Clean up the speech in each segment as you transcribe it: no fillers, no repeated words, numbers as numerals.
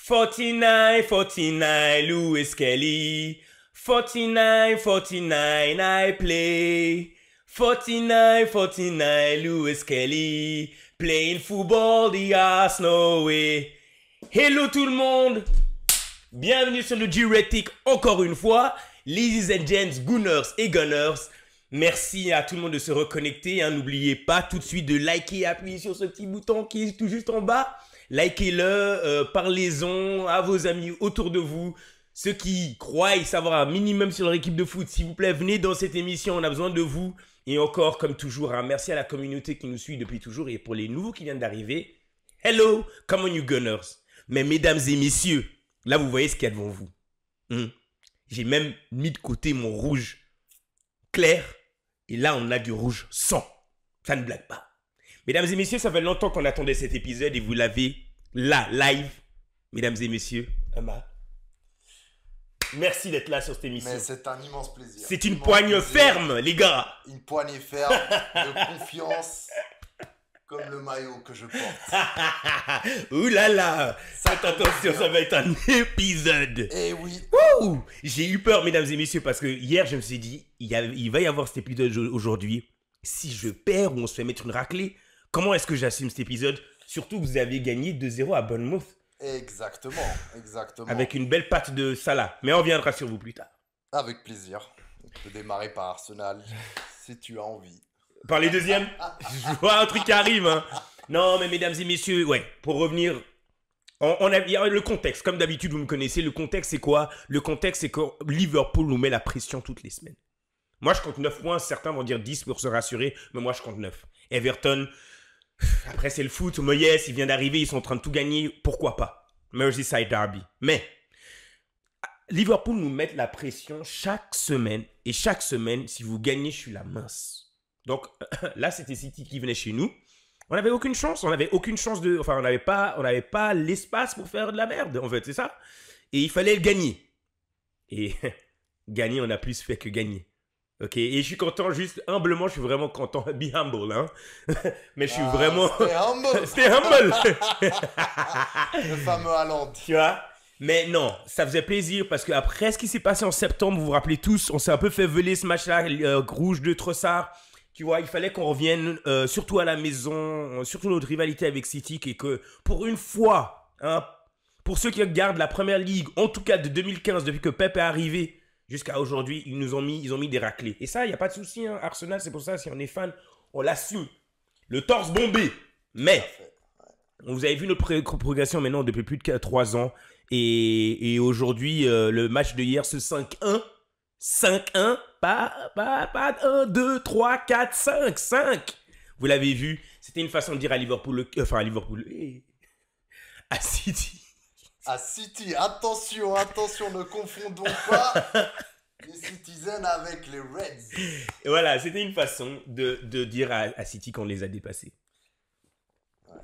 49, 49, Lewis Kelly. 49, 49, I play. 49, 49, Lewis Kelly. Playing football the Arsenal way. Hello tout le monde. Bienvenue sur le G-Retic encore une fois. Ladies and gents, Gunners et Gunners. Merci à tout le monde de se reconnecter. N'oubliez pas tout de suite de liker et appuyer sur ce petit bouton qui est tout juste en bas. Likez-le, parlez-en à vos amis autour de vous. Ceux qui croient savoir un minimum sur leur équipe de foot, s'il vous plaît, venez dans cette émission, on a besoin de vous. Et encore, comme toujours, merci à la communauté qui nous suit depuis toujours. Et pour les nouveaux qui viennent d'arriver, hello, come on you Gunners. Mais mesdames et messieurs, là vous voyez ce qu'il y a devant vous. J'ai même mis de côté mon rouge clair. Et là on a du rouge sang. Ça ne blague pas. Mesdames et messieurs, ça fait longtemps qu'on attendait cet épisode et vous l'avez là, live. Mesdames et messieurs, Emma, merci d'être là sur cette émission. Mais c'est un immense plaisir. C'est une poigne ferme, les gars. Une poignée ferme de confiance, comme le maillot que je porte. Ouh là là. Faites attention, ça va être un épisode. Eh oui. Ouh, j'ai eu peur, mesdames et messieurs, parce que hier, je me suis dit, il va y avoir cet épisode aujourd'hui. Si je perds ou on se fait mettre une raclée, comment est-ce que j'assume cet épisode? Surtout que vous avez gagné 2-0 à Bournemouth. Exactement, exactement. Avec une belle patte de Salah. Mais on reviendra sur vous plus tard. Avec plaisir. On peut démarrer par Arsenal, si tu as envie. Par les deuxièmes? Je vois un truc qui arrive. Hein. Non, mais mesdames et messieurs, ouais, pour revenir... il y a le contexte. Comme d'habitude, vous me connaissez. Le contexte, c'est quoi? Le contexte, c'est que Liverpool nous met la pression toutes les semaines. Moi, je compte 9 points. Certains vont dire 10 pour se rassurer. Mais moi, je compte 9. Everton... Après, c'est le foot. Moyes, il vient d'arriver. Ils sont en train de tout gagner. Pourquoi pas? Merseyside Derby. Mais Liverpool nous met la pression chaque semaine. Et chaque semaine, si vous gagnez, je suis la mince. Donc là, c'était City qui venait chez nous. On n'avait aucune chance. On n'avait aucune chance de... Enfin, on n'avait pas l'espace pour faire de la merde, en fait. C'est ça. Et il fallait le gagner. Et gagner, on a plus fait que gagner. Ok, et je suis content, juste humblement, je suis vraiment content. Be humble, hein. Mais je suis vraiment... Stay humble. Stay humble. Le fameux Haaland. Tu vois? Mais non, ça faisait plaisir parce qu'après ce qui s'est passé en septembre, vous vous rappelez tous, on s'est un peu fait voler ce match-là, rouge de Trossard. Tu vois, il fallait qu'on revienne surtout à la maison, surtout notre rivalité avec City, et que pour une fois, hein, pour ceux qui regardent la Première Ligue, en tout cas de 2015, depuis que Pep est arrivé, jusqu'à aujourd'hui, ils ont mis des raclés. Et ça, il n'y a pas de souci. Hein. Arsenal, c'est pour ça, si on est fan, on l'assume. Le torse bombé. Mais, vous avez vu notre progression maintenant depuis plus de 3 ans. Et aujourd'hui, le match de hier, ce 5-1. 5-1. Pas 1, 2, 3, 4, 5. 5. Vous l'avez vu. C'était une façon de dire à Liverpool. À City. À City, attention, ne confondons pas les Citizens avec les Reds. Et voilà, c'était une façon de dire à City qu'on les a dépassés. Ouais.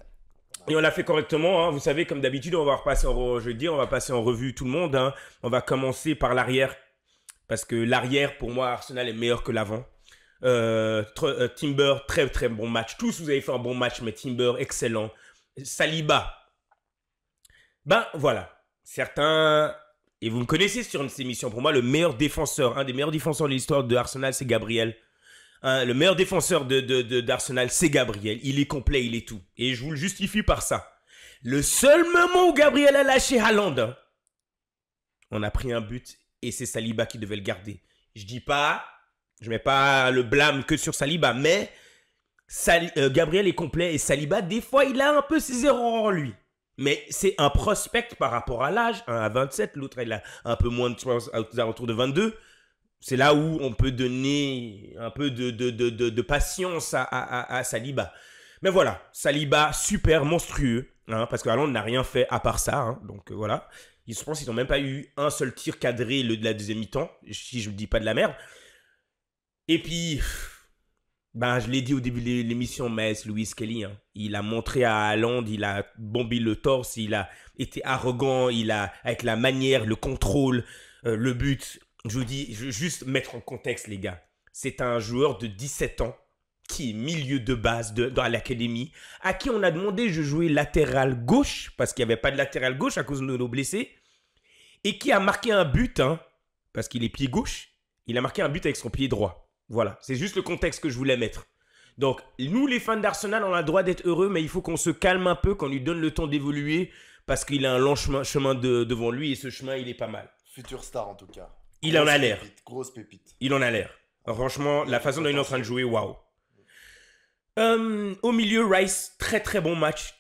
Et on l'a fait correctement. Hein. Vous savez, comme d'habitude, on va passer en revue tout le monde. Hein. On va commencer par l'arrière. Parce que l'arrière, pour moi, Arsenal est meilleur que l'avant. Timber, très très bon match. Tous, vous avez fait un bon match, mais Timber, excellent. Saliba. Ben voilà, certains, et vous me connaissez sur cette émission, pour moi le meilleur défenseur, un des meilleurs défenseurs de l'histoire de Arsenal, c'est Gabriel. Le meilleur défenseur d'Arsenal, c'est Gabriel. Il est complet, il est tout. Et je vous le justifie par ça. Le seul moment où Gabriel a lâché Haaland, hein, on a pris un but et c'est Saliba qui devait le garder. Je mets pas le blâme que sur Saliba, mais Gabriel est complet et Saliba, des fois, il a un peu ses erreurs en lui. Mais c'est un prospect par rapport à l'âge, un à 27, l'autre il a un peu moins de autour de 22. C'est là où on peut donner un peu de patience à Saliba. Mais voilà, Saliba super monstrueux, hein, parce que Haaland n'a rien fait à part ça. Hein, donc voilà, je pense qu'ils n'ont même pas eu un seul tir cadré de la deuxième mi-temps, si je ne dis pas de la merde. Et puis... Ben, je l'ai dit au début de l'émission, mais Lewis Kelly, hein, il a montré à Haaland, il a bombé le torse, il a été arrogant, avec la manière, le contrôle, le but. Je vous dis, je veux juste mettre en contexte, les gars. C'est un joueur de 17 ans qui est milieu de base dans l'académie, à qui on a demandé de jouer latéral gauche, parce qu'il n'y avait pas de latéral gauche à cause de nos blessés, et qui a marqué un but, hein, parce qu'il est pied gauche, il a marqué un but avec son pied droit. Voilà, c'est juste le contexte que je voulais mettre. Donc, nous, les fans d'Arsenal, on a le droit d'être heureux, mais il faut qu'on se calme un peu, qu'on lui donne le temps d'évoluer, parce qu'il a un long chemin devant lui, et ce chemin, il est pas mal. Futur star, en tout cas. Il en a l'air. Grosse pépite. Il en a l'air. Franchement, la façon dont il est en train de jouer, waouh. Au milieu, Rice, très très bon match,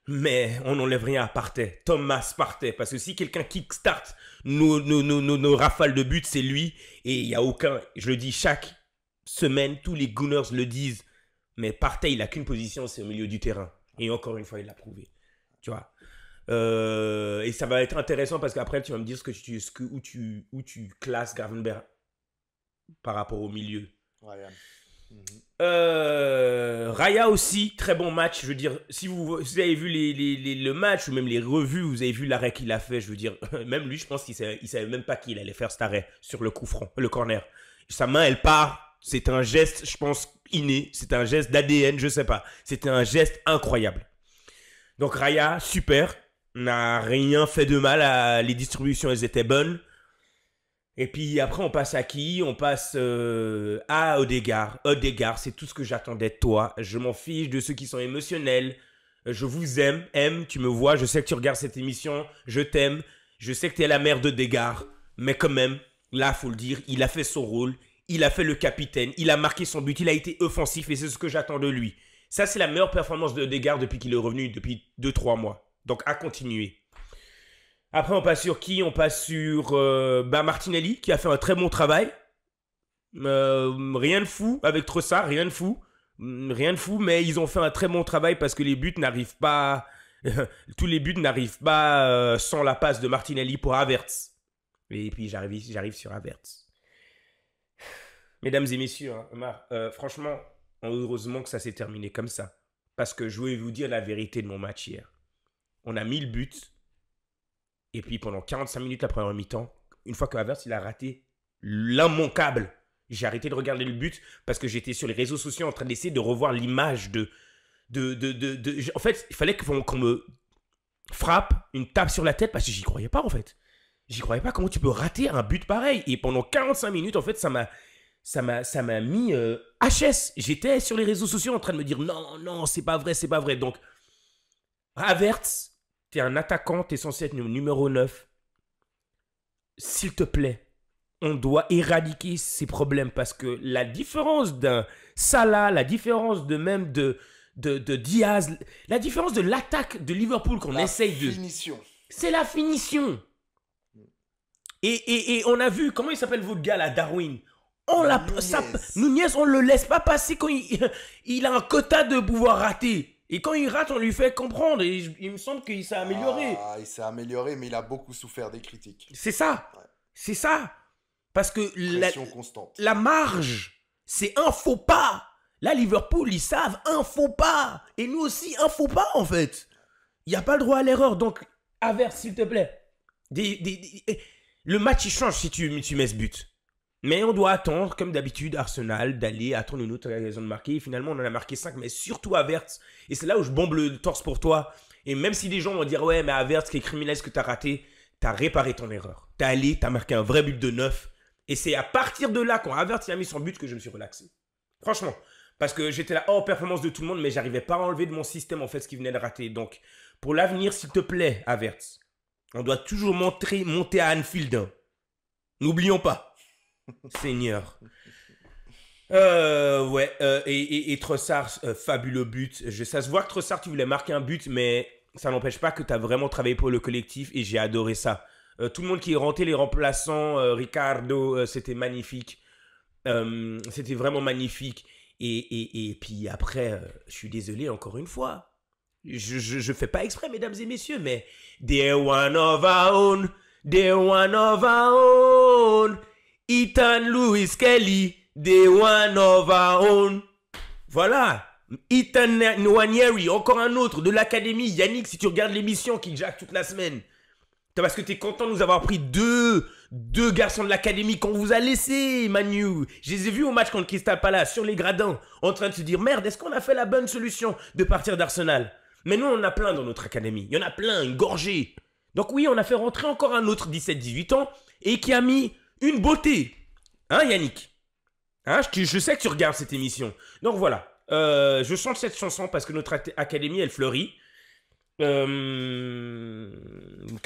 mais on n'enlève rien à Partey. Thomas Partey, parce que si quelqu'un kickstart nos rafales de buts, c'est lui, et il n'y a aucun, je le dis chaque semaine, tous les Gunners le disent, mais Partey, il n'a qu'une position, c'est au milieu du terrain, et encore une fois, il l'a prouvé, tu vois. Et ça va être intéressant parce qu'après, tu vas me dire où tu classes Gravenberch par rapport au milieu. Ryan. Raya aussi, très bon match. Je veux dire, si vous avez vu le match ou même les revues, vous avez vu l'arrêt qu'il a fait. Je veux dire, même lui, je pense qu'il savait même pas qu'il allait faire cet arrêt sur le coup franc, le corner. Sa main, elle part. C'est un geste, je pense, inné. C'est un geste d'ADN, je sais pas. C'était un geste incroyable. Donc Raya, super. N'a rien fait de mal. Les distributions, elles étaient bonnes. Et puis après, on passe à qui? On passe à Odegaard. Odegaard, c'est tout ce que j'attendais de toi. Je m'en fiche de ceux qui sont émotionnels. Je vous aime. Tu me vois. Je sais que tu regardes cette émission. Je t'aime. Je sais que tu es la mère d'Odegaard. Mais quand même, là, il faut le dire, il a fait son rôle. Il a fait le capitaine. Il a marqué son but. Il a été offensif et c'est ce que j'attends de lui. Ça, c'est la meilleure performance d'Odegaard depuis qu'il est revenu, depuis 2-3 mois. Donc, à continuer. Après, on passe sur qui? On passe sur Martinelli, qui a fait un très bon travail. Rien de fou avec Trossard, rien de fou. Rien de fou, mais ils ont fait un très bon travail parce que les buts n'arrivent pas... tous les buts n'arrivent pas sans la passe de Martinelli pour Havertz. Et puis, j'arrive sur Havertz. Mesdames et messieurs, hein, Omar, franchement, heureusement que ça s'est terminé comme ça. Parce que je vais vous dire la vérité de mon match hier. On a mis le but. Et puis pendant 45 minutes la première mi-temps, une fois que Havertz il a raté l'immanquable, j'ai arrêté de regarder le but parce que j'étais sur les réseaux sociaux en train d'essayer de revoir l'image En fait, il fallait qu'on me frappe une tape sur la tête parce que j'y croyais pas en fait. J'y croyais pas comment tu peux rater un but pareil. Et pendant 45 minutes, en fait, ça m'a mis HS. J'étais sur les réseaux sociaux en train de me dire non, c'est pas vrai. Donc, Havertz, t'es un attaquant, t'es censé être numéro 9. S'il te plaît, on doit éradiquer ces problèmes parce que la différence d'un Salah, la différence de Diaz, la différence de l'attaque de Liverpool qu'on essaye de... Finition. C'est la finition. Et on a vu, comment il s'appelle votre gars là, Darwin? Nunez, on le laisse pas passer quand il a un quota de pouvoir rater. Et quand il rate, on lui fait comprendre. Et il me semble qu'il s'est amélioré. Il s'est amélioré, mais il a beaucoup souffert des critiques. C'est ça. Ouais. C'est ça. Parce que la marge, c'est un faux pas. Là, Liverpool, ils savent un faux pas. Et nous aussi, un faux pas, en fait. Il n'y a pas le droit à l'erreur. Donc, Havertz, s'il te plaît. Le match, il change si tu mets ce but. Mais on doit attendre, comme d'habitude, Arsenal, d'aller attendre une autre raison de marquer. Et finalement, on en a marqué 5, mais surtout Havertz. Et c'est là où je bombe le torse pour toi. Et même si des gens vont dire, ouais, mais Havertz, qui est criminel, ce que tu as raté, tu as réparé ton erreur. Tu as allé, tu as marqué un vrai but de 9. Et c'est à partir de là, quand Havertz a mis son but, que je me suis relaxé. Franchement. Parce que j'étais là, performance de tout le monde, mais j'arrivais pas à enlever de mon système, en fait, ce qui venait de rater. Donc, pour l'avenir, s'il te plaît, Havertz, on doit toujours monter à Anfield. Hein. N'oublions pas. Seigneur. Et Trossard, fabuleux but. Ça se voit que Trossard, tu voulais marquer un but, mais ça n'empêche pas que tu as vraiment travaillé pour le collectif et j'ai adoré ça. Tout le monde qui est rentré, les remplaçants, Ricardo, c'était magnifique. C'était vraiment magnifique. Et puis après, je suis désolé encore une fois. Je fais pas exprès, mesdames et messieurs, mais they're one of our own. They're one of our own. Ethan Lewis Kelly, the one of our own. Voilà. Ethan Nwaneri, encore un autre de l'académie. Yannick, si tu regardes l'émission qui jack toute la semaine. C'est parce que t'es content de nous avoir pris deux garçons de l'académie qu'on vous a laissés, Manu. Je les ai vus au match contre Crystal Palace, sur les gradins, en train de se dire, merde, est-ce qu'on a fait la bonne solution de partir d'Arsenal? Mais nous, on en a plein dans notre académie. Il y en a plein, une gorgée. Donc oui, on a fait rentrer encore un autre 17-18 ans et qui a mis une beauté. Hein, Yannick? Hein, je sais que tu regardes cette émission. Donc voilà, je chante cette chanson parce que notre académie, elle fleurit. Que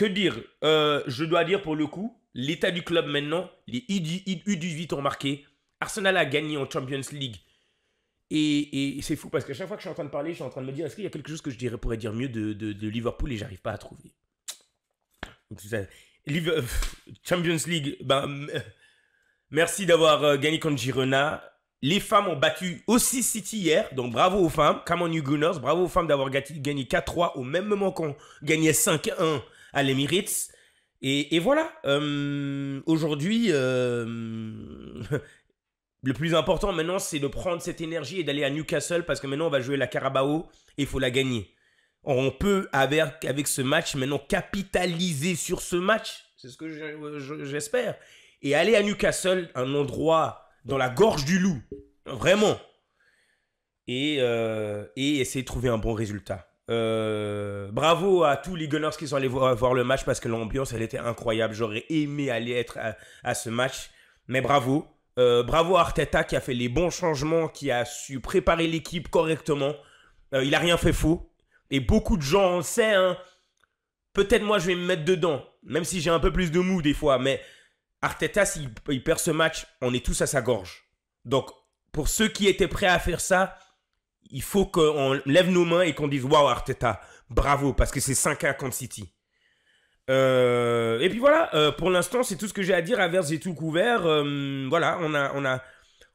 dire? Je dois dire pour le coup, l'état du club maintenant, les U18 ont marqué. Arsenal a gagné en Champions League. Et c'est fou parce qu'à chaque fois que je suis en train de parler, je suis en train de me dire, est-ce qu'il y a quelque chose que je pourrais dire mieux de Liverpool et j'arrive pas à trouver. Champions League, merci d'avoir gagné contre Girona. Les femmes ont battu aussi City hier, donc bravo aux femmes. Come on you Gunners, bravo aux femmes d'avoir gagné 4-3 au même moment qu'on gagnait 5-1 à l'Emirates. Et voilà, aujourd'hui, le plus important maintenant, c'est de prendre cette énergie et d'aller à Newcastle parce que maintenant, on va jouer la Carabao et il faut la gagner. On peut, avec ce match, maintenant capitaliser sur ce match. C'est ce que j'espère. Et aller à Newcastle, un endroit dans la gorge du loup. Vraiment. Et essayer de trouver un bon résultat. Bravo à tous les Gunners qui sont allés voir le match parce que l'ambiance, elle était incroyable. J'aurais aimé aller être à ce match. Mais bravo. Bravo à Arteta qui a fait les bons changements, qui a su préparer l'équipe correctement. Il n'a rien fait faux. Et beaucoup de gens, on le sait, hein, peut-être moi je vais me mettre dedans, même si j'ai un peu plus de mou des fois, mais Arteta, s'il perd ce match, on est tous à sa gorge. Donc, pour ceux qui étaient prêts à faire ça, il faut qu'on lève nos mains et qu'on dise « Waouh Arteta, bravo !» parce que c'est 5-1 contre City. Et puis voilà, pour l'instant, c'est tout ce que j'ai à dire. Averse, j'ai tout couvert. Voilà,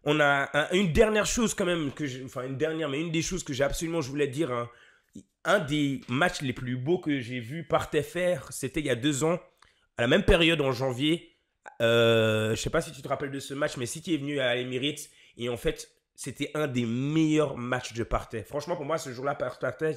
on a une dernière chose quand même, une des choses que je voulais dire, hein. Un des matchs les plus beaux que j'ai vu Partey faire, c'était il y a 2 ans, à la même période en janvier. Je ne sais pas si tu te rappelles de ce match, mais City est venu à Emirates et en fait, c'était un des meilleurs matchs de Partey. Franchement, pour moi, ce jour-là, Partey,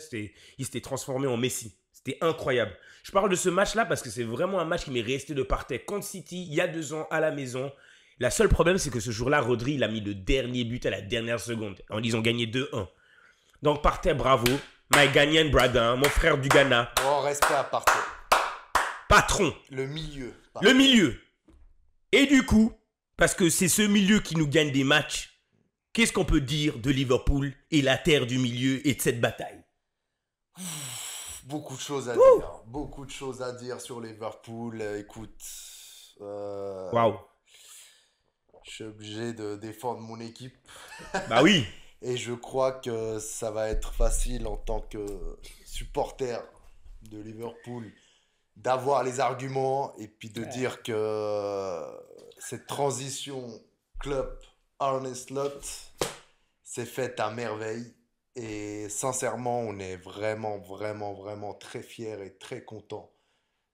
il s'était transformé en Messi. C'était incroyable. Je parle de ce match-là parce que c'est vraiment un match qui m'est resté de Partey contre City il y a 2 ans à la maison. La seule problème, c'est que ce jour-là, Rodri, il a mis le dernier but à la dernière seconde. Ils ont gagné 2-1. Donc, Partey, bravo. My Ghanaian brother, mon frère du Ghana. Bon, respect à Partey. Patron. Le milieu. Le milieu. Et du coup, parce que c'est ce milieu qui nous gagne des matchs, qu'est-ce qu'on peut dire de Liverpool et la terre du milieu et de cette bataille? Beaucoup de choses à dire. Beaucoup de choses à dire sur Liverpool. Écoute. Waouh. Je suis obligé de défendre mon équipe. Bah oui. Et je crois que ça va être facile en tant que supporter de Liverpool d'avoir les arguments et puis de dire que cette transition club Arne Slot s'est faite à merveille. Et sincèrement, on est vraiment, vraiment, vraiment très fiers et très contents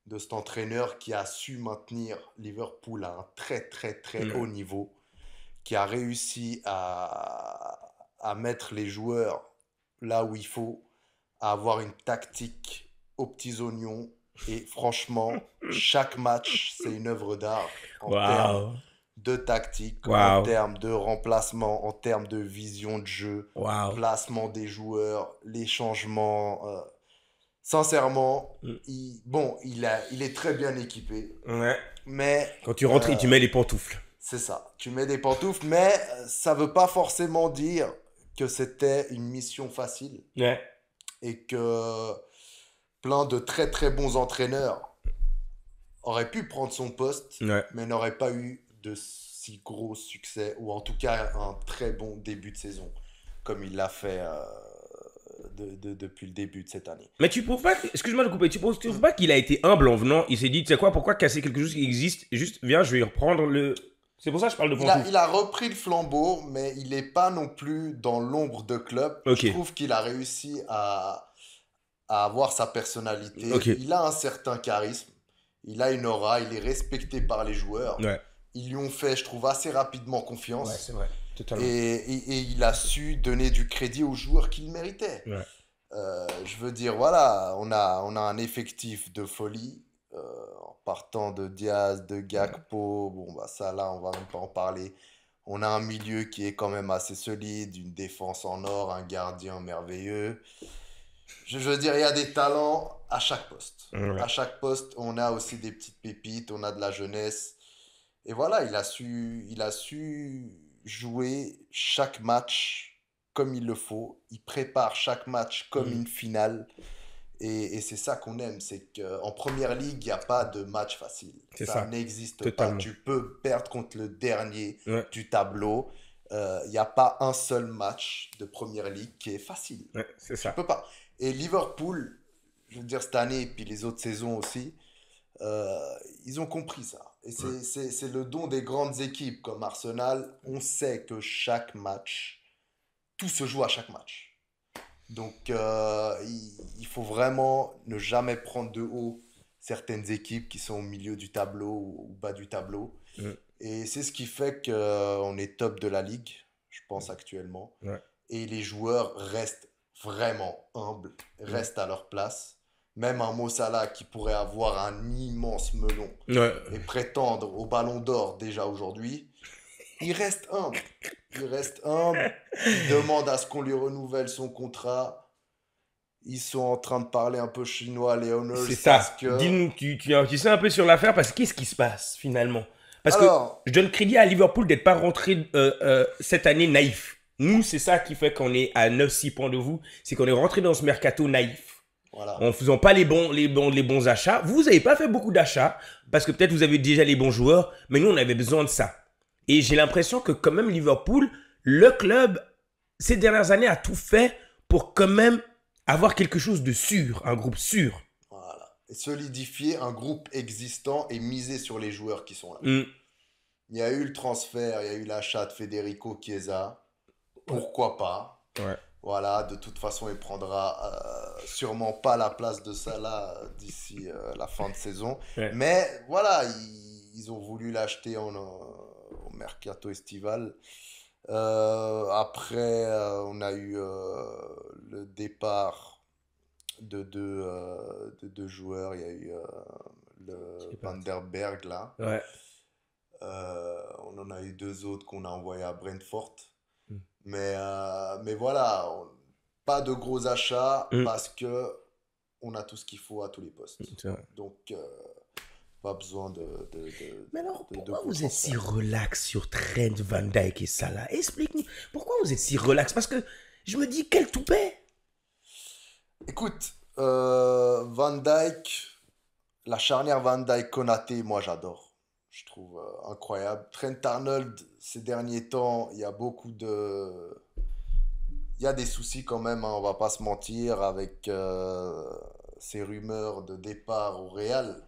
de cet entraîneur qui a su maintenir Liverpool à un très, très, très haut niveau, qui a réussi à mettre les joueurs là où il faut, à avoir une tactique aux petits oignons. Et franchement, chaque match, c'est une œuvre d'art en termes de tactique, en termes de remplacement, en termes de vision de jeu, placement des joueurs, les changements. Sincèrement, il est très bien équipé. Ouais. Mais quand tu rentres, tu mets les pantoufles. C'est ça. Tu mets des pantoufles, mais ça veut pas forcément dire que c'était une mission facile. Ouais. Et que plein de très très bons entraîneurs auraient pu prendre son poste, mais n'auraient pas eu de si gros succès, ou en tout cas un très bon début de saison, comme il l'a fait depuis le début de cette année. Mais tu trouves pas, excuse-moi de couper, tu trouves pas qu'il a été humble en venant? Il s'est dit, tu sais quoi, pourquoi casser quelque chose qui existe? Juste, viens, je vais reprendre le... C'est pour ça que je parle de pantoufles. Il a repris le flambeau, mais il n'est pas non plus dans l'ombre de club. Okay. Je trouve qu'il a réussi à avoir sa personnalité. Okay. Il a un certain charisme. Il a une aura. Il est respecté par les joueurs. Ouais. Ils lui ont fait, je trouve, assez rapidement confiance. Ouais, c'est vrai. Totalement. Et il a su donner du crédit aux joueurs qu'il méritait. Ouais. Je veux dire, voilà, on a un effectif de folie. en partant de Diaz, de Gakpo, bon, bah, ça, là, on va même pas en parler. On a un milieu qui est quand même assez solide, une défense en or, un gardien merveilleux. Je veux dire, il y a des talents à chaque poste. Ouais. À chaque poste, on a aussi des petites pépites, on a de la jeunesse. Et voilà, il a su jouer chaque match comme il le faut. Il prépare chaque match comme Mm. une finale. Et c'est ça qu'on aime, c'est qu'en première ligue, il n'y a pas de match facile. C'est Ça ça, n'existe pas. totalement. Tu peux perdre contre le dernier Ouais, du tableau. Il n'y a pas un seul match de première ligue qui est facile. ouais, c'est Tu ça. peux pas. Et Liverpool, je veux dire cette année et puis les autres saisons aussi, euh, ils ont compris ça. Et Ouais. c'est le don des grandes équipes comme Arsenal. On sait que chaque match, tout se joue à chaque match. Donc, il faut vraiment ne jamais prendre de haut certaines équipes qui sont au milieu du tableau ou au bas du tableau. Mm. Et c'est ce qui fait qu'on est top de la ligue, je pense actuellement. Ouais. Et les joueurs restent vraiment humbles, Mm. restent à leur place. Même un Mo Salah qui pourrait avoir un immense melon Ouais. et prétendre au Ballon d'Or déjà aujourd'hui, il reste humble. Il reste humble. Il demande à ce qu'on lui renouvelle son contrat. Ils sont en train de parler un peu chinois, les Owners, C'est parce ça. que... Dis-nous, tu sais un peu sur l'affaire parce que qu'est-ce qui se passe finalement? Parce que Alors, je donne crédit à Liverpool d'être pas rentré cette année naïf. Nous, c'est ça qui fait qu'on est à 9-6 points de vous. C'est qu'on est rentré dans ce mercato naïf. voilà. En faisant pas les bons achats. Vous n'avez pas fait beaucoup d'achats parce que peut-être vous avez déjà les bons joueurs, mais nous, on avait besoin de ça. Et j'ai l'impression que quand même Liverpool, le club, ces dernières années, a tout fait pour quand même avoir quelque chose de sûr, un groupe sûr. Voilà. Et solidifier un groupe existant et miser sur les joueurs qui sont là. Mm. Il y a eu le transfert, il y a eu l'achat de Federico Chiesa. Ouais. Pourquoi pas? Ouais. Voilà, de toute façon, il prendra sûrement pas la place de Salah d'ici la fin de saison. Ouais. Mais voilà, ils ont voulu l'acheter au mercato estival. Après, on a eu le départ de deux joueurs. Il y a eu Qui le est Van parti. der Berg là. Ouais. On en a eu deux autres qu'on a envoyés à Brentford. Mm. Mais voilà, pas de gros achats Mm. parce que on a tout ce qu'il faut à tous les postes. C'est vrai. Donc, pas besoin Mais alors, de pourquoi gros vous êtes si transferts. relax sur Trent, Van Dijk et Salah? Explique-nous. Pourquoi vous êtes si relax? Parce que je me dis, quel toupet! Écoute, Van Dijk, la charnière Van Dijk-Konaté, moi j'adore. Je trouve incroyable. Trent Arnold, ces derniers temps, il y a beaucoup de... Il y a des soucis quand même, hein, on va pas se mentir, avec ces rumeurs de départ au Real.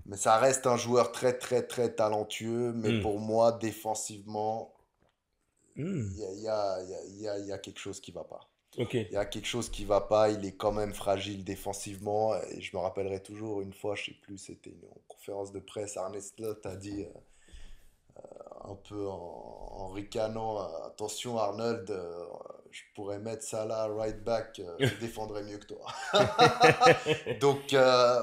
Mais ça reste un joueur très très très talentueux. Mais Mm. pour moi, défensivement, Mm. il y a quelque chose qui va pas. Ok. Il y a quelque chose qui va pas. Il est quand même fragile défensivement. Et je me rappellerai toujours une fois, je sais plus, c'était une conférence de presse. Arne Slot a dit un peu en ricanant, attention Arnold, je pourrais mettre Salah right back, je défendrais mieux que toi. Donc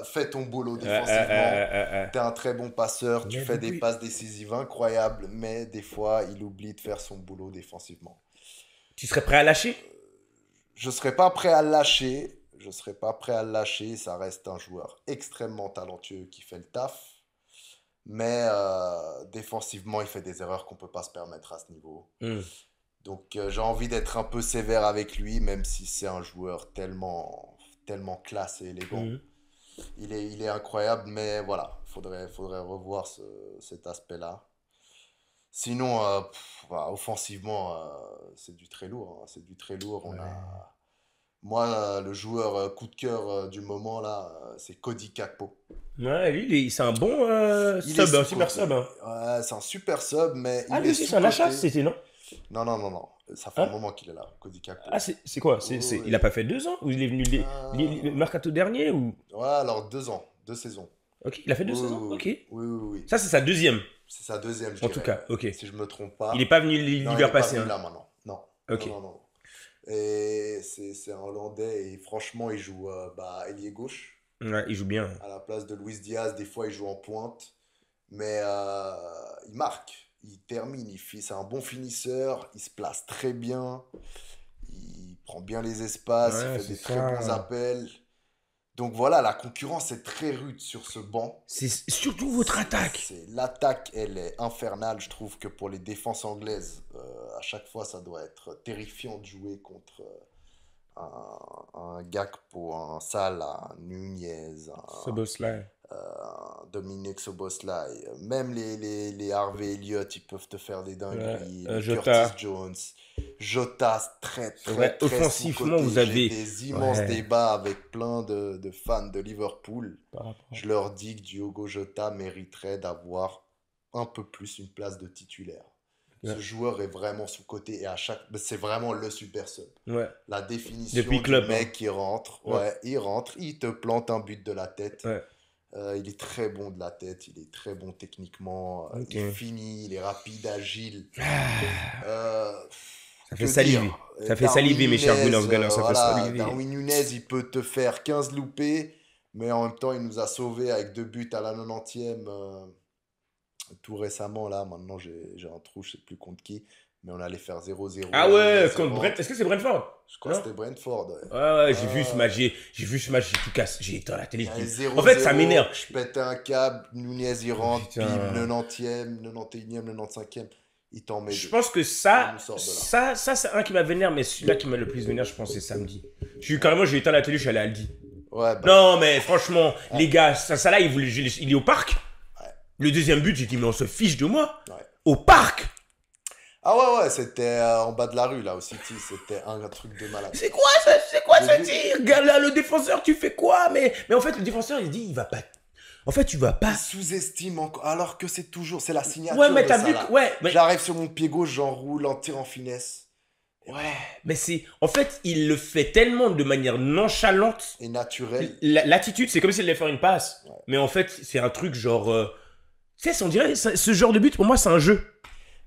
fais ton boulot défensivement. Tu es un très bon passeur, tu Mais fais des oui. passes décisives incroyables, mais des fois il oublie de faire son boulot défensivement. Tu serais prêt à lâcher? Je serais pas prêt à le lâcher. Je serais pas prêt à le lâcher. Ça reste un joueur extrêmement talentueux qui fait le taf. Mais défensivement, il fait des erreurs qu'on peut pas se permettre à ce niveau. Mm. Donc j'ai envie d'être un peu sévère avec lui, même si c'est un joueur tellement, tellement classe et élégant. Mm. Il est incroyable, mais voilà, faudrait revoir cet aspect-là. Sinon, voilà, offensivement, c'est du très lourd, hein, c'est du très lourd. On Ouais. a... Moi, le joueur coup de cœur du moment, là, c'est Cody Gakpo. Ouais, lui, c'est un bon Il est sub, un super sous-coté. sub. Hein. Ouais, c'est un super sub, mais Ah, il lui est aussi, c'est un achat, sous-coté. c'était, non? Non, non, non, non. Ça fait un Hein? moment qu'il est là, Cody Gakpo. Ah, c'est quoi? Oui, Il a oui. pas fait 2 ans? Ou il est venu le Euh, mercato dernier? Ou... Ouais, alors 2 ans, 2 saisons. Ok, il a fait deux Oui, saisons? oui, Ok. oui. Oui, oui, oui. Ça, c'est sa deuxième, C'est sa deuxième, je en tout dirais. cas. Ok. Si je me trompe Il n'est pas. pas venu Non, il l'hiver n'est pas passé. venu Hein. là maintenant. Non. Ok. Non, non, non. Et c'est un Hollandais et franchement, il joue ailier gauche. Ouais, il joue bien. À la place de Luis Diaz, des fois, il joue en pointe. Mais il marque, il termine, c'est un bon finisseur, il se place très bien, il prend bien les espaces, il Ouais, fait c'est des très bons ça. appels. Donc voilà, la concurrence est très rude sur ce banc. C'est surtout votre attaque. L'attaque, elle est infernale. Je trouve que pour les défenses anglaises, à chaque fois, ça doit être terrifiant de jouer contre un Gakpo, un Salah, un Nunez, Szoboszlai. un Dominic Szoboszlai. Même les Harvey Elliott, ils peuvent te faire des Ouais, dingueries. Les Curtis Jota. Jones. Jota, très, très, Ouais, très offensivement, sous-coté. vous J'ai avez. des immenses Ouais. débats avec plein de fans de Liverpool. Par rapport. Je leur dis que Diogo Jota mériterait d'avoir un peu plus une place de titulaire. Ouais. Ce joueur est vraiment sous-coté et c'est vraiment le super sub. Ouais. La définition Depuis du club, mec qui rentre, Ouais. il rentre, il te plante un but de la tête. Ouais. Il est très bon de la tête, il est très bon techniquement, Ok. il finit, il est rapide, agile. Ça Que fait saliver. dire? Ça fait Darwin saliver, mes chers Nunez, Gunners Gunners. Ça fait voilà, saliver. Darwin Nunez, il peut te faire 15 loupés, mais en même temps, il nous a sauvés avec 2 buts à la 90e tout récemment. Là, maintenant, j'ai un trou, je sais plus contre qui, mais on allait faire 0-0. Ah ouais, Nunez, contre Brent. Est-ce que c'est Brentford? Je crois que Non. c'était Brentford. Ouais. Ouais, j'ai vu ce match. J'ai vu ce match, j'ai tout cassé. J'ai éteint la télé. Il y avait 0-0, En fait, ça m'énerve. je pétais un câble, Nunez, il rentre, Putain. bim, 90e, 91e, 95e, il t'en met Je deux. pense que Il ça, nous sort de là. ça c'est un qui m'a vénère, mais celui-là qui m'a le plus vénère, je pense, c'est samedi. Carrément, j'ai éteint la télé, je suis allé à Aldi. Ouais, bah, Non, mais franchement, les gars, ça là, il est au parc. Ouais. Le deuxième but, j'ai dit, mais on se fiche de moi. Ouais. Au parc. Ah ouais, c'était en bas de la rue, là, au City. C'était un truc de malade. C'est quoi ce J'ai tir? Gars, là, le défenseur, tu fais quoi? Mais en fait, le défenseur, il dit, il va pas. En fait, tu vas pas. Il sous-estime encore, alors que c'est la signature Ouais, mais de t'as vu Salah. que. Ouais, mais. J'arrive sur mon pied gauche, j'enroule, en tir en finesse. Ouais, mais c'est. En fait, il le fait tellement de manière nonchalante. Et naturel. L'attitude, c'est comme s'il allait faire une passe. Ouais. Mais en fait, c'est un truc genre. Tu sais, on dirait, ce genre de but, pour moi, c'est un jeu.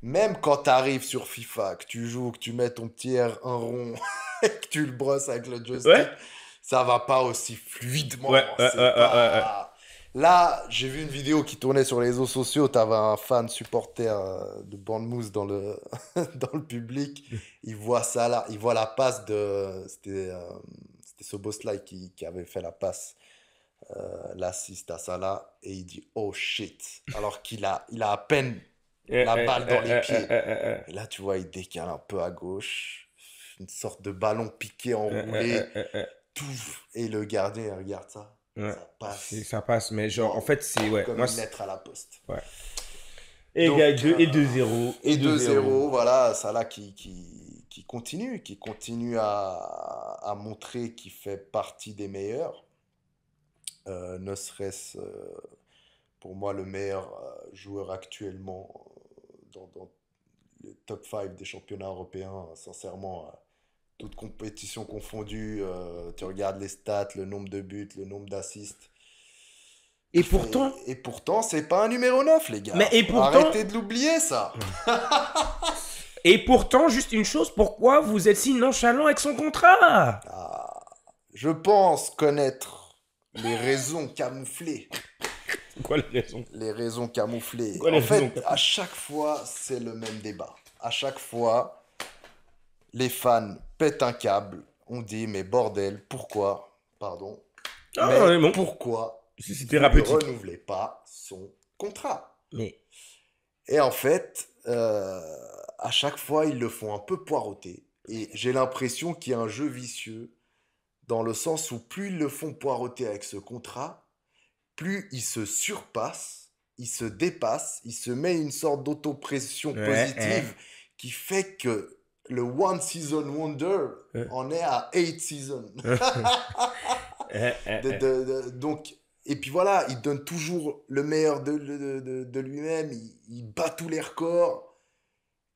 Même quand t'arrives sur FIFA, que tu joues, que tu mets ton petit R1 rond, et que tu le brosses avec le joystick, Ouais. ça va pas aussi fluidement. Ouais, C'est ouais. Là, j'ai vu une vidéo qui tournait sur les réseaux sociaux. T'avais un fan supporter de Bournemouth dans le, dans le public. Il voit ça là, il voit la passe de. C'était Szoboszlai qui avait fait la passe, l'assist à Salah, et il dit oh shit. Alors qu'il a à peine la balle dans les pieds. Et là, tu vois, il décale un peu à gauche. Une sorte de ballon piqué, enroulé. Et le gardien, il regarde ça. Ouais. Ça passe. Ça passe, mais genre, en fait, c'est. Ouais. Comme Moi, une lettre à la poste. Ouais. Et Donc, gars, 2-0. Et 2-0, voilà, Salah qui continue à montrer qu'il fait partie des meilleurs. Ne serait-ce pour moi le meilleur joueur actuellement dans le top 5 des championnats européens, sincèrement. Toutes compétitions confondues, tu regardes les stats, le nombre de buts, le nombre d'assists. Et pourtant. Et pourtant, c'est pas un numéro 9, les gars. Mais et pourtant. Arrêtez de l'oublier, ça. Et pourtant, juste une chose, pourquoi vous êtes si nonchalant avec son contrat? Je pense connaître les raisons camouflées. C'est quoi les raisons? Les raisons camouflées. Quoi, les En fait, raisons camouflées à chaque fois, c'est le même débat. À chaque fois, les fans pètent un câble. On dit, mais bordel, pourquoi? Pardon. Ah, mais ouais, bon. pourquoi C'est vous ne thérapeutique. renouvelez pas son contrat? Mais. Et en fait, à chaque fois, ils le font un peu poireauter. Et j'ai l'impression qu'il y a un jeu vicieux, dans le sens où plus ils le font poireauter avec ce contrat, plus ils se surpassent, ils se dépassent, ils se mettent une sorte d'autopression positive qui fait que le One Season Wonder en est à 8 seasons. Donc, et puis voilà, il donne toujours le meilleur de lui-même, il bat tous les records,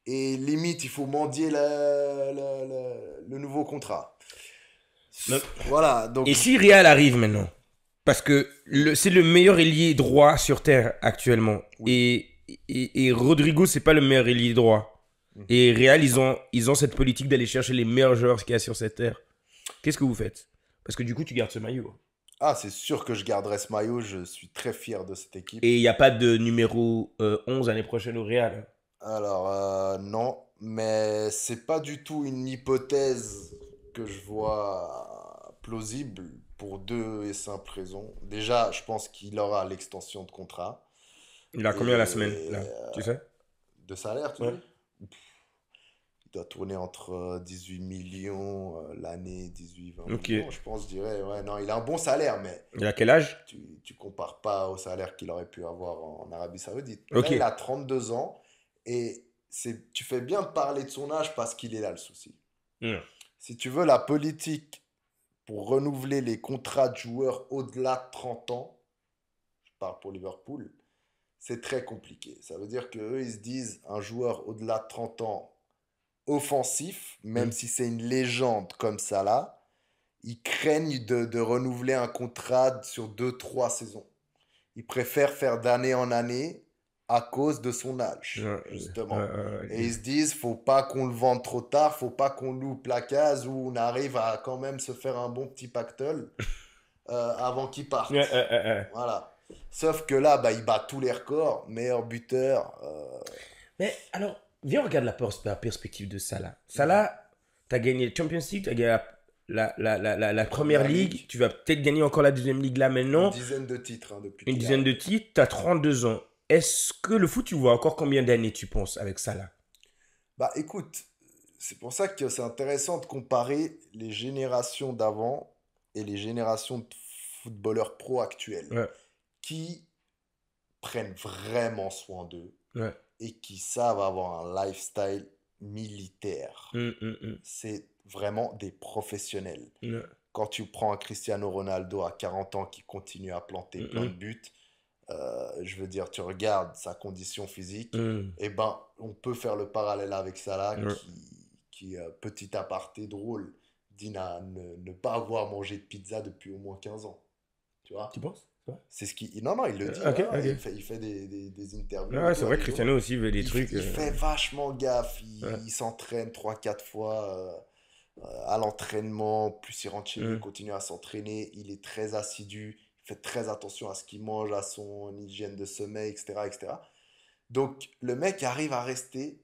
et limite, il faut mendier le nouveau contrat. Voilà, donc... Et si Real arrive maintenant, parce que c'est le meilleur ailier droit sur Terre actuellement, et Rodrigo, c'est pas le meilleur ailier droit. Et Real, ils ont cette politique d'aller chercher les meilleurs joueurs qu'il y a sur cette terre. Qu'est-ce que vous faites? Parce que du coup, tu gardes ce maillot. Ah, c'est sûr que je garderai ce maillot. Je suis très fier de cette équipe. Et il n'y a pas de numéro 11 l'année prochaine au Real. Alors, non, mais c'est pas du tout une hypothèse que je vois plausible pour deux et simples raisons. Déjà, je pense qu'il aura l'extension de contrat Il a combien la semaine, là? et Tu sais? de salaire, tu Ouais. dis? Il doit tourner entre 18 millions l'année, 18-20 Ok. millions, je pense, je dirais. Ouais, non, il a un bon salaire, mais Il a quel âge? tu compares pas au salaire qu'il aurait pu avoir en Arabie Saoudite. Ok. Là, il a 32 ans et tu fais bien de parler de son âge parce qu'il est là le souci. Hmm. Si tu veux, la politique pour renouveler les contrats de joueurs au-delà de 30 ans, je parle pour Liverpool, c'est très compliqué. Ça veut dire qu'eux, ils se disent, un joueur au-delà de 30 ans offensif, même Hmm. si c'est une légende comme ça là, ils craignent de renouveler un contrat sur 2-3 saisons. Ils préfèrent faire d'année en année à cause de son âge, Ouais, justement. Et ils se disent, faut pas qu'on le vende trop tard, faut pas qu'on loupe la case où on arrive à quand même se faire un bon petit pactole avant qu'il parte. Voilà. Sauf que là, bah, il bat tous les records, meilleur buteur. Mais alors, viens, on regarde la perspective de Salah. Salah, tu as gagné la Champions League, tu as gagné la Première Ligue, tu vas peut-être gagner encore la Deuxième Ligue là Une maintenant, dizaine de titres hein, depuis une qu'il est dizaine de arrivé. titres, tu as 32 ans. Est-ce que le foot, tu vois encore combien d'années tu penses avec Salah? Bah écoute, c'est pour ça que c'est intéressant de comparer les générations d'avant et les générations de footballeurs pro actuels Ouais, qui prennent vraiment soin d'eux ouais. et qui savent avoir un lifestyle militaire. Mm. C'est vraiment des professionnels. Ouais. Quand tu prends un Cristiano Ronaldo à 40 ans qui continue à planter plein de Mm. buts, je veux dire, tu regardes sa condition physique, Mm. et ben, on peut faire le parallèle avec Salah Ouais. qui petit aparté drôle, dit ne pas avoir mangé de pizza depuis au moins 15 ans. Tu vois? Tu penses? Ouais. C'est ce qui... Non, non, il le dit, Ok, hein, ok. il fait des interviews Ouais, et c'est tout vrai, avec les Cristiano journalistes. aussi veut des trucs. Il fait vachement gaffe, Ouais. il s'entraîne 3-4 fois à l'entraînement, plus il rentre chez lui, il Mm. continue à s'entraîner, il est très assidu, il fait très attention à ce qu'il mange, à son hygiène de sommeil, etc., etc. Donc le mec arrive à rester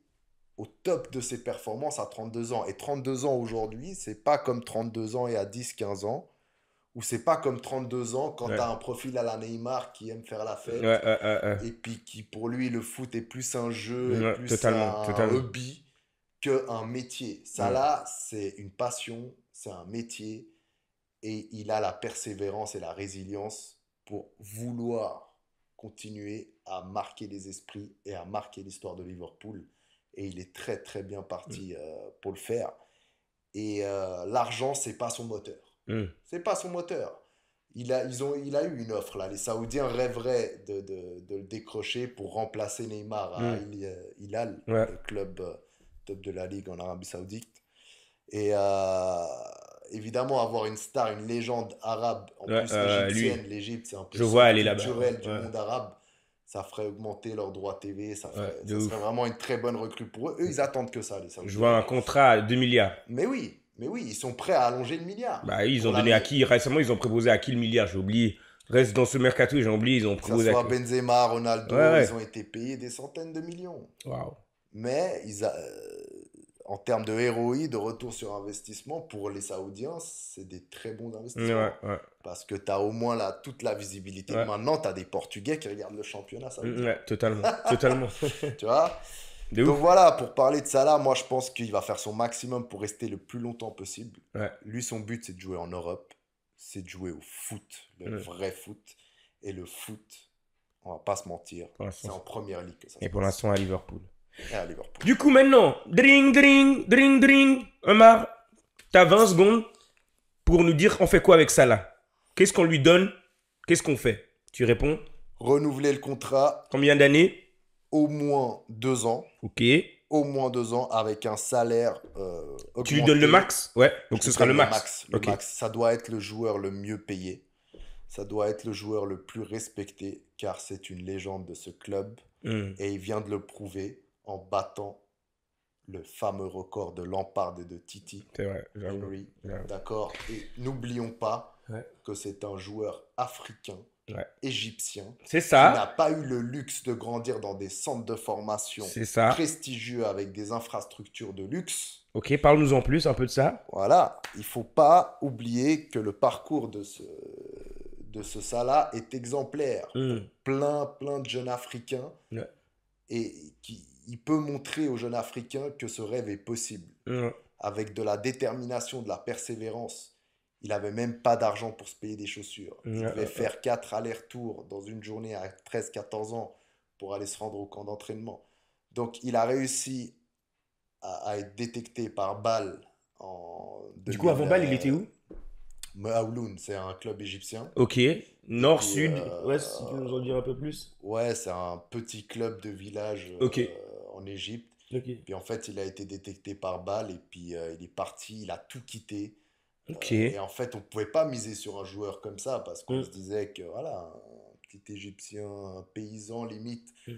au top de ses performances à 32 ans. Et 32 ans aujourd'hui, c'est pas comme 32 ans il y a 10-15 ans, ou c'est pas comme 32 ans quand Ouais. tu as un profil à la Neymar qui aime faire la Ouais, fête, ouais. et puis qui pour lui le foot est plus un jeu et Ouais, plus totalement, un totalement. hobby qu'un métier. Ça Ouais. là, c'est une passion, c'est un métier, et il a la persévérance et la résilience pour vouloir continuer à marquer les esprits et à marquer l'histoire de Liverpool. Et il est très très bien parti pour le faire. Et l'argent, c'est pas son moteur. Mm. C'est pas son moteur. Il a eu une offre là. Les Saoudiens rêveraient de le décrocher pour remplacer Neymar à Mm. Hilal, Ouais. le club top de la ligue en Arabie Saoudite. Et évidemment, avoir une star, une légende arabe, en Ouais, plus égyptienne, lui, l'Égypte, c'est un peu je le vois centre aller là-bas. culturel du Ouais, monde arabe, ça ferait augmenter leurs droits TV, ouais, de ça serait ouf. vraiment une très bonne recrue pour eux. Eux, ils attendent que ça, les Je Saoudiens. vois un contrat à 2 milliards. Mais oui, ils sont prêts à allonger le milliard Bah, ils ont pour donné à l'année. qui? Récemment, ils ont proposé à qui le milliard? J'ai oublié. Reste dans ce mercato, j'ai oublié, ils ont Que ça proposé à soit qui? Benzema, Ouais, Ronaldo, ils ouais. ont été payés des centaines de millions. Waouh. Mais en termes de ROI, de retour sur investissement, pour les Saoudiens, c'est des très bons Ouais, investissements. ouais. Parce que tu as au moins toute la visibilité. Ouais, Maintenant, tu as des Portugais qui regardent le championnat saoudien. ouais, totalement. Totalement. Tu vois? De Donc ouf. voilà, pour parler de Salah, moi je pense qu'il va faire son maximum pour rester le plus longtemps possible. Ouais. Lui, son but, c'est de jouer en Europe. C'est de jouer au foot, le Mm. vrai foot. Et le foot, on va pas se mentir, Pour c'est l'instant. en première ligue que ça Et se pour passe. l'instant, à Liverpool. Et à Liverpool. Du coup, maintenant, dring. Omar, t'as 20 secondes pour nous dire on fait quoi avec Salah. Qu'est-ce qu'on lui donne? Qu'est-ce qu'on fait? Tu réponds? Renouveler le contrat Combien d'années? au moins 2 ans. Ok. Au moins 2 ans avec un salaire Tu lui donnes le augmenté. max? Ouais. Donc Je ce lui sera donne le max. Le Ok. max. Ça doit être le joueur le mieux payé. Ça doit être le joueur le plus respecté car c'est une légende de ce club Mm. et il vient de le prouver en battant le fameux record de Lampard et de Titi C'est vrai, j'avoue. Henry. J'avoue. D'accord? Et n'oublions pas Ouais. que c'est un joueur africain, Ouais. égyptien, C'est qui n'a ça. pas eu le luxe de grandir dans des centres de formation C'est ça. prestigieux avec des infrastructures de luxe. Ok, parle-nous en plus un peu de ça. Voilà, il faut pas oublier que le parcours de ce Salah est exemplaire pour Hmm. plein de jeunes Africains Ouais. et il peut montrer aux jeunes Africains que ce rêve est possible. Hmm. Avec de la détermination, de la persévérance. Il avait même pas d'argent pour se payer des chaussures. Il devait faire 4 allers-retours dans une journée à 13-14 ans pour aller se rendre au camp d'entraînement. Donc il a réussi à être détecté par Bâle en Du coup, 2000. avant balle, il était où? Maouloun, c'est un club égyptien. Ok. Et Nord, puis, sud. Ouais, si tu peux nous en dire un peu plus. ouais, c'est un petit club de village Ok. en Égypte. Ok. Puis en fait, il a été détecté par Bâle et puis il est parti, il a tout quitté. Ok. Et en fait, on pouvait pas miser sur un joueur comme ça parce qu'on Hmm. se disait que voilà, un petit Égyptien, un paysan limite, Hmm.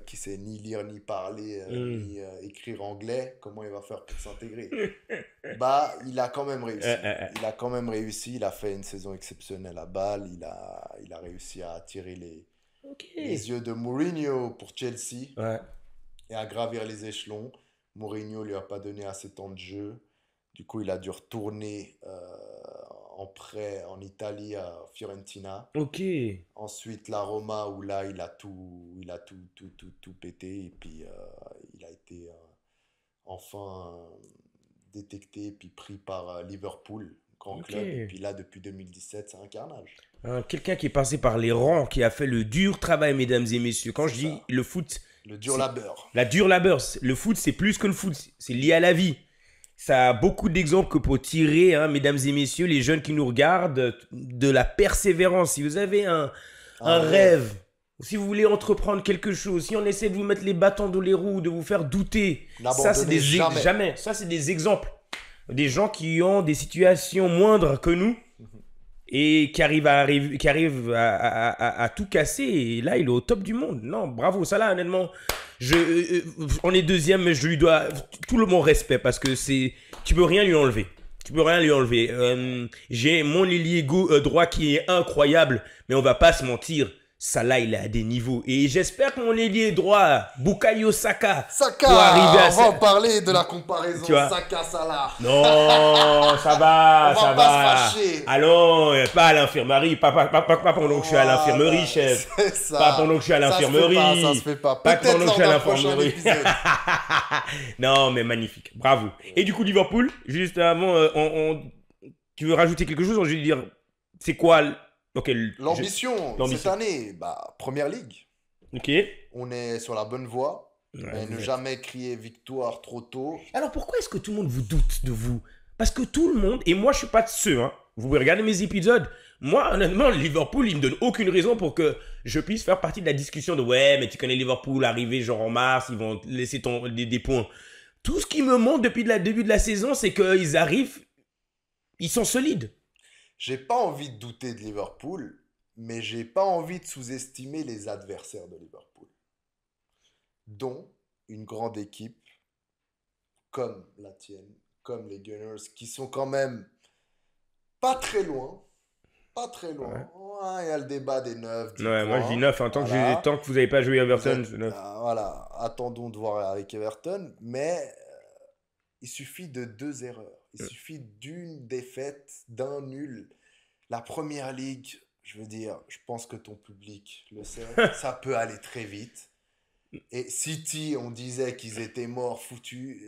qui sait ni lire ni parler Hmm. ni écrire anglais, comment il va faire pour s'intégrer? Bah, il a quand même réussi. Il a quand même réussi. Il a fait une saison exceptionnelle à Bâle. Il a réussi à attirer Ok. les yeux de Mourinho pour Chelsea Ouais. et à gravir les échelons. Mourinho lui a pas donné assez de temps de jeu. Du coup, il a dû retourner en prêt en Italie à Fiorentina. Ok. Ensuite, la Roma, où là, il a tout pété. Et puis, il a été enfin détecté, puis pris par Liverpool, grand Ok. club. Et puis là, depuis 2017, c'est un carnage. Quelqu'un qui est passé par les rangs, qui a fait le dur travail, mesdames et messieurs. Quand C'est je dis ça. le foot, Le dur c'est labeur. la dure labeur. Le foot, c'est plus que le foot. C'est lié à la vie. Ça a beaucoup d'exemples que pour tirer, hein, mesdames et messieurs, les jeunes qui nous regardent, de la persévérance. Si vous avez un rêve, si vous voulez entreprendre quelque chose, si on essaie de vous mettre les bâtons dans les roues, de vous faire douter, ça c'est N'abandonnez jamais. Ça c'est des exemples. Des gens qui ont des situations moindres que nous et qui arrivent à tout casser. Et là, il est au top du monde. Non, bravo, ça là, honnêtement. On est deuxième, mais je lui dois tout mon respect parce que tu peux rien lui enlever. Tu peux rien lui enlever. J'ai mon ailier droit qui est incroyable, mais on va pas se mentir. Salah, il est à des niveaux. Et j'espère que mon ailier droit, Bukayo Saka, Saka, pour arriver à on va en parler de la comparaison Tu vois. Saka-Salah. Non, ça va, On va ça pas va. se fâcher. Allons, pas à l'infirmerie, pas pendant que je suis à l'infirmerie, Voilà, chef. c'est ça. Pas pendant que je suis à l'infirmerie. Ça se fait pas. Pas Peut-être pendant que je lors suis à d'un prochain l'infirmerie. épisode. Non, mais magnifique, bravo. Et du coup, Liverpool, juste avant, tu veux rajouter quelque chose? Je veux dire, c'est quoi L'ambition l'ambition. cette année, bah, Première Ligue. Ok. On est sur la bonne voie, Ouais, mais vous ne êtes- jamais crier victoire trop tôt. Alors pourquoi est-ce que tout le monde vous doute de vous? Parce que tout le monde, et moi je suis pas de ceux, hein, vous pouvez regarder mes épisodes, moi honnêtement Liverpool il me donne aucune raison pour que je puisse faire partie de la discussion de ouais mais tu connais Liverpool arriver genre en mars, ils vont laisser des points. Tout ce qui me montre depuis le début de la saison c'est qu'ils arrivent, ils sont solides. J'ai pas envie de douter de Liverpool, mais j'ai pas envie de sous-estimer les adversaires de Liverpool, dont une grande équipe comme la tienne, comme les Gunners, qui sont quand même pas très loin. Pas très loin. Ouais, il y a le débat des 9, 10 Ouais, moi je dis points. 9, hein, Voilà. tant que vous n'avez pas joué Vous Everton, êtes- c'est 9. voilà, attendons de voir avec Everton, mais il suffit de 2 erreurs. Il suffit d'une défaite, d'un nul. La Première Ligue, je veux dire, je pense que ton public le sait, ça peut aller très vite. Et City, on disait qu'ils étaient morts, foutus.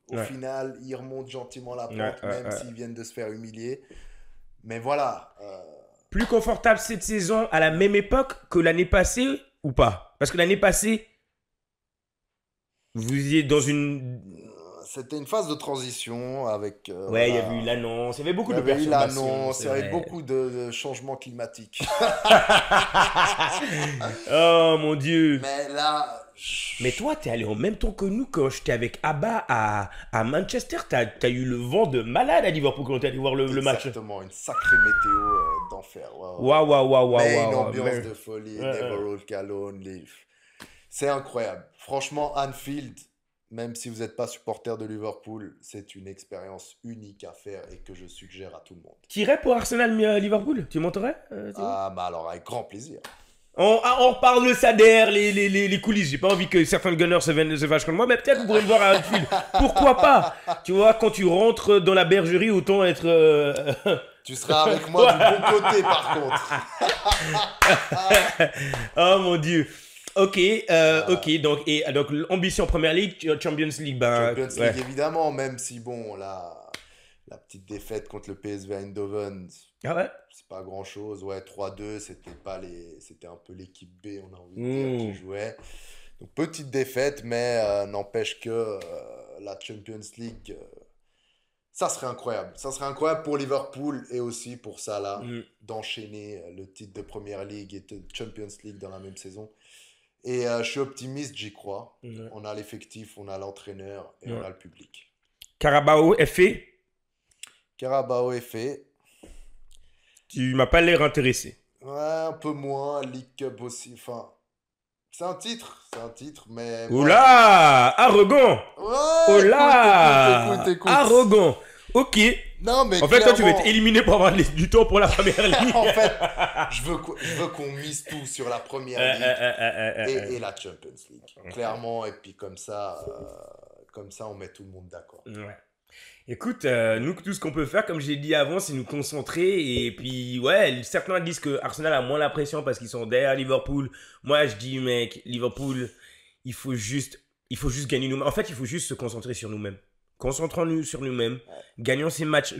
Au Ouais. final, ils remontent gentiment la pente, Ouais, même s'ils viennent de se faire humilier. Mais voilà, Plus confortable cette saison à la même époque que l'année passée ou pas? Parce que l'année passée, vous étiez dans une... c'était une phase de transition avec... Ouais, il y voilà, a eu l'annonce, il y avait beaucoup il y de avait eu perturbations. l'annonce, c'est il y avait vrai. beaucoup de changements climatiques. Oh mon Dieu. Mais là, Mais toi, t'es allé en même temps que nous quand j'étais avec Abba à Manchester. T'as eu le vent de malade à Liverpool quand t'es allé voir le match. exactement, une sacrée météo d'enfer. Waouh. Waouh, waouh, waouh, waouh. Mais une waouh, ambiance mais- de folie, Ouais, Never ouais. Walk Alone. C'est incroyable. Franchement, Anfield, même si vous n'êtes pas supporter de Liverpool, c'est une expérience unique à faire et que je suggère à tout le monde. Tu irais pour Arsenal-Liverpool? Tu monterais Théo? Ah, bah alors, avec grand plaisir. On reparle de ça derrière les coulisses. J'ai pas envie que certains gunners se fâchent contre moi, mais peut-être vous pourrez me voir à Anfield. Pourquoi pas? Tu vois, quand tu rentres dans la bergerie, autant être... Tu seras avec moi du bon côté, par contre. Oh mon Dieu. Ok, donc ambition Première League, Champions League, Champions ouais. League, évidemment, même si, bon, la petite défaite contre le PSV Eindhoven, Ah ouais? c'est pas grand-chose. Ouais, 3-2, c'était un peu l'équipe B, on a envie de dire, qui jouait. Donc, petite défaite, mais n'empêche que la Champions League, ça serait incroyable. Ça serait incroyable pour Liverpool et aussi pour Salah d'enchaîner le titre de Première League et de Champions League dans la même saison. Et je suis optimiste, j'y crois. On a l'effectif, on a l'entraîneur et on a le public. Carabao FA? Carabao FA. Tu m'as pas l'air intéressé. Ouais, un peu moins. League Cup aussi. Enfin, c'est un titre, mais... Oula, arrogant. Ouais, écoute. Arrogant. Ok. Non, mais en fait, toi, tu veux être éliminé pour avoir du temps pour la Première Ligue. En fait, je veux qu'on mise tout sur la Première Ligue et la Champions League. Clairement, et puis comme ça, on met tout le monde d'accord. Ouais. Écoute, nous, tout ce qu'on peut faire, comme j'ai dit avant, c'est nous concentrer. Et puis, ouais, certains disent que Arsenal a moins la pression parce qu'ils sont derrière Liverpool. Moi, je dis, mec, Liverpool, il faut juste gagner nous-mêmes. En fait, il faut juste se concentrer sur nous-mêmes. Concentrons-nous sur nous-mêmes. Gagnons ces matchs,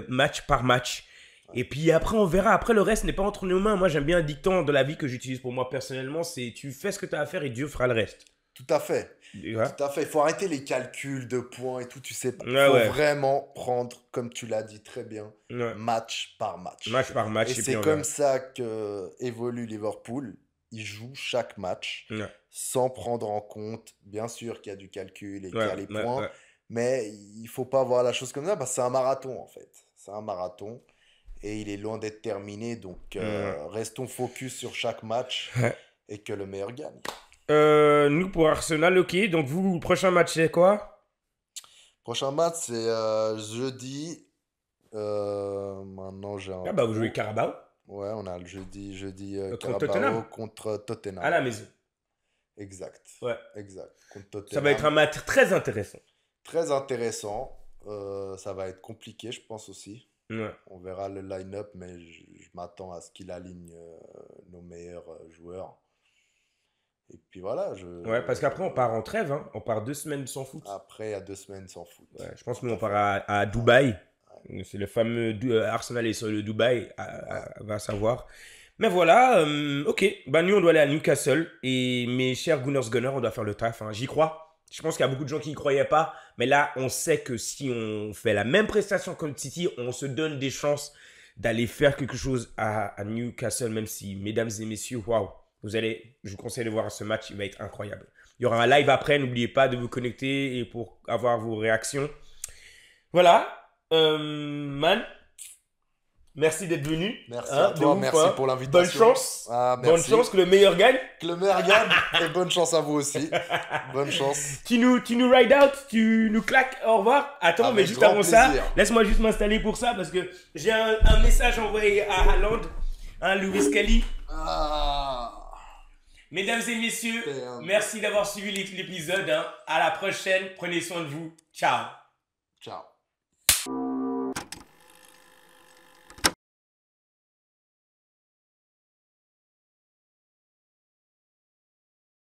match par match. Et puis après, on verra. Après, le reste n'est pas entre nos mains. Moi, j'aime bien un dicton de la vie que j'utilise pour moi personnellement. C'est tu fais ce que tu as à faire et Dieu fera le reste. Tout à fait. Ouais. Tout à fait. Il faut arrêter les calculs de points et tout. Tu sais pas. Il faut vraiment prendre, comme tu l'as dit très bien, match par match. Match par match. Et c'est comme ça que évolue Liverpool. Ils jouent chaque match sans prendre en compte, bien sûr, qu'il y a du calcul et qu'il y a les points. Mais il ne faut pas voir la chose comme ça parce que c'est un marathon, en fait. C'est un marathon et il est loin d'être terminé. Donc, restons focus sur chaque match et que le meilleur gagne. Nous, pour Arsenal, ok. Donc, vous, le prochain match, c'est quoi? Prochain match, c'est jeudi. Maintenant, j'ai un... Ah bah, vous jouez Carabao? Ouais, on a le jeudi Carabao contre Tottenham. À la maison. Exact. Ouais. Exact. Contre Tottenham. Ça va être un match très intéressant. Très intéressant. Ça va être compliqué, je pense aussi. Ouais. On verra le line-up, mais je m'attends à ce qu'il aligne nos meilleurs joueurs. Et puis voilà. Ouais, parce qu'après, on part en trêve. Hein. On part 2 semaines sans foot. Après, il y a 2 semaines sans foot. Ouais, je pense que nous, on part à Dubaï. Ouais. C'est le fameux Arsenal est sur le Dubaï, va savoir. Mais voilà, ok. Bah, nous, on doit aller à Newcastle. Et mes chers Gunners, on doit faire le taf. Hein. J'y crois. Je pense qu'il y a beaucoup de gens qui n'y croyaient pas. Mais là, on sait que si on fait la même prestation contre City, on se donne des chances d'aller faire quelque chose à Newcastle. Même si, mesdames et messieurs, waouh, je vous conseille de voir ce match. Il va être incroyable. Il y aura un live après. N'oubliez pas de vous connecter et pour avoir vos réactions. Voilà. Man, merci d'être venu. Merci à toi, merci pour l'invitation. Bonne chance. Bonne chance, que le meilleur gagne. Que le meilleur gagne et bonne chance à vous aussi. Bonne chance. Tu nous ride out, tu nous claques, au revoir. Attends, mais juste avant ça, laisse-moi juste m'installer pour ça parce que j'ai un message envoyé à Haaland, Louis Kelly. Mesdames et messieurs, merci d'avoir suivi l'épisode. À la prochaine, prenez soin de vous. Ciao. Ciao.